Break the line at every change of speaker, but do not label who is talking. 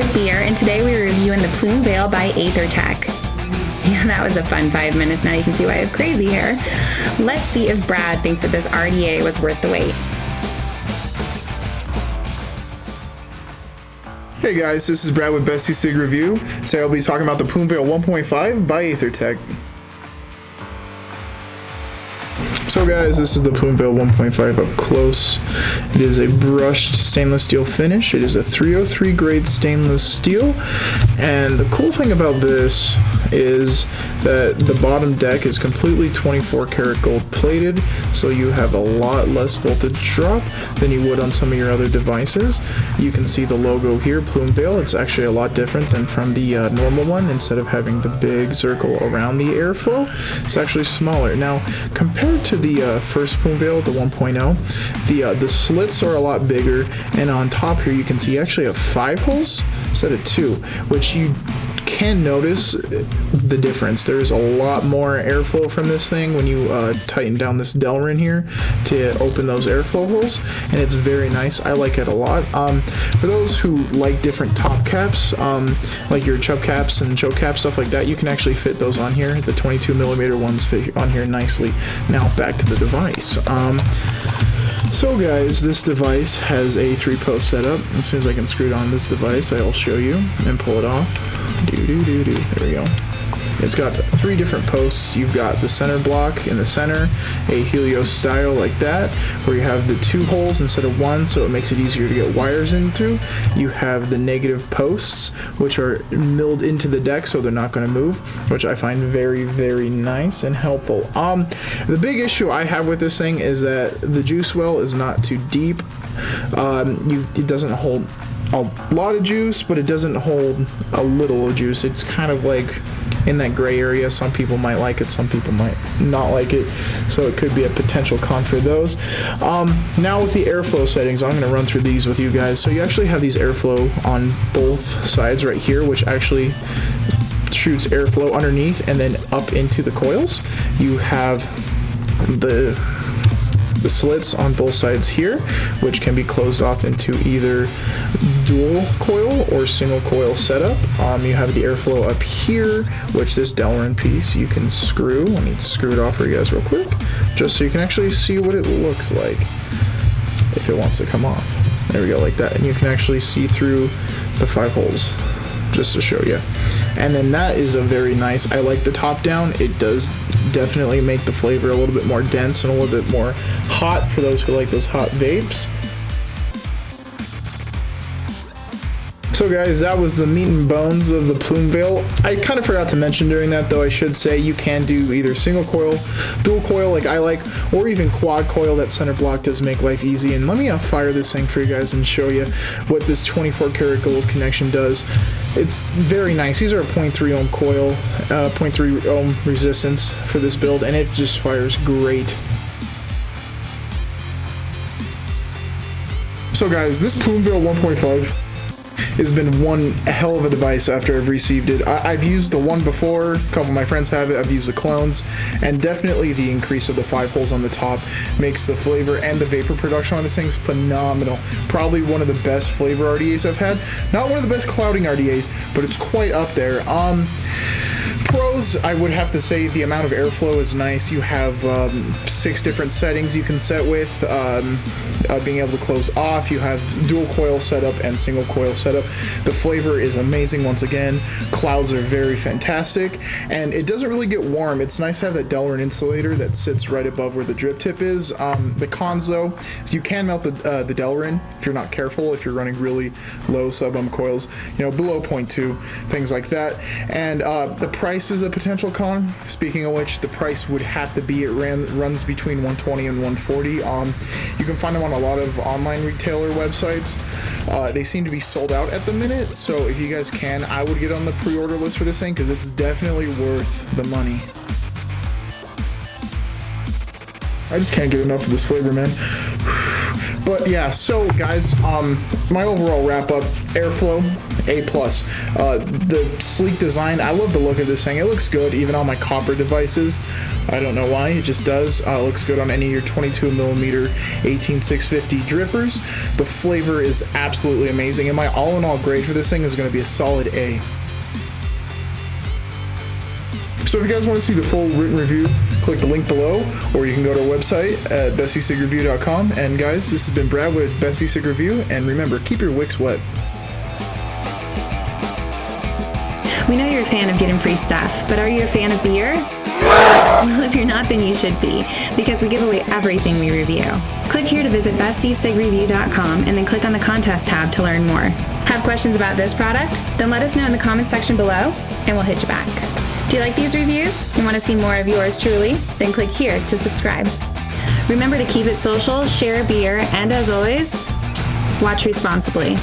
with Beer, and today we're reviewing the Plume Veil by Aethertech. Yeah, that was a fun 5 minutes. Now you can see why I have crazy hair. Let's see if Brad thinks that this RDA was worth the wait.
Hey guys, this is Brad with Best E-cig Review. Today I'll be talking about the Plume Veil 1.5 by Aethertech. So guys, this is the Plume Veil 1.5 up close. It is a brushed stainless steel finish. It is a 303 grade stainless steel. And the cool thing about this is that the bottom deck is completely 24 karat gold plated, so you have a lot less voltage drop than you would on some of your other devices. You can see the logo here, Plume Veil. It's actually a lot different than from the normal one. Instead of having the big circle around the airflow, it's actually smaller. Now, compared to the first Plume Veil, the 1.0, the slits are a lot bigger, and on top here you can see you actually have 5 holes instead of 2, which you can notice the difference. There's a lot more airflow from this thing when you tighten down this Delrin here to open those airflow holes, and it's very nice. I like it a lot. For those who like different top caps, like your chub caps and choke caps, stuff like that, you can actually fit those on here. The 22mm ones fit on here nicely. Now back to the device. So guys, this device has a 3-post setup. As soon as I can screw it on this device, I'll show you and pull it off. There we go. It's got 3 different posts. You've got the center block in the center, a Helios style like that, where you have the 2 holes instead of 1, so it makes it easier to get wires into. You have the negative posts, which are milled into the deck so they're not going to move, which I find very, very nice and helpful. The big issue I have with this thing is that the juice well is not too deep. It doesn't hold a lot of juice, but it doesn't hold a little of juice. It's kind of like in that gray area. Some people might like it, some people might not like it, so it could be a potential con for those. Now with the airflow settings, I'm going to run through these with you guys. So you actually have these airflow on both sides right here, which actually shoots airflow underneath and then up into the coils. You have the slits on both sides here, which can be closed off into either dual coil or single coil setup. You have the airflow up here, which this Delrin piece you can screw. Let me screw it off for you guys real quick, just so you can actually see what it looks like if it wants to come off. There we go, like that. And you can actually see through the 5 holes, just to show you. And then that is a very nice, I like the top down. It does definitely make the flavor a little bit more dense and a little bit more hot for those who like those hot vapes. So guys, that was the meat and bones of the Plume Veil. I kind of forgot to mention during that, though, I should say you can do either single coil, dual coil like I like, or even quad coil. That center block does make life easy. And let me fire this thing for you guys and show you what this 24 karat gold connection does. It's very nice. These are a 0.3 ohm coil, 0.3 ohm resistance for this build, and it just fires great. So guys, this Plume Veil 1.5 has been one hell of a device after I've received it. I've used the one before, a couple of my friends have it, I've used the clones, and definitely the increase of the 5 holes on the top makes the flavor and the vapor production on this thing's phenomenal. Probably one of the best flavor RDAs I've had. Not one of the best clouding RDAs, but it's quite up there. Pros, I would have to say the amount of airflow is nice. You have 6 different settings you can set with, being able to close off. You have dual coil setup and single coil setup. The flavor is amazing once again. Clouds are very fantastic, and it doesn't really get warm. It's nice to have that Delrin insulator that sits right above where the drip tip is. The cons, though, is you can melt the Delrin if you're not careful, if you're running really low sub-ohm coils, below 0.2, things like that. And the price is a potential con. Speaking of which, the price would have to be, it runs between $120 and $140. You can find them on a lot of online retailer websites. They seem to be sold out at the minute, so if you guys can, I would get on the pre-order list for this thing because it's definitely worth the money. I just can't get enough of this flavor, man. But yeah, so guys, my overall wrap up, airflow, A+. The sleek design, I love the look of this thing. It looks good even on my copper devices. I don't know why, it just does. It looks good on any of your 22mm 18650 drippers. The flavor is absolutely amazing, and my all-in-all grade for this thing is going to be a solid A. So if you guys want to see the full written review, click the link below, or you can go to our website at bestecigreview.com. And guys, this has been Brad with Best E-cig Review, and remember, keep your wicks wet.
We know you're a fan of getting free stuff, but are you a fan of beer? Well, if you're not, then you should be, because we give away everything we review. Click here to visit bestecigreview.com and then click on the contest tab to learn more. Have questions about this product? Then let us know in the comments section below, and we'll hit you back. Do you like these reviews and want to see more of yours truly? Then click here to subscribe. Remember to keep it social, share beer, and as always, watch responsibly.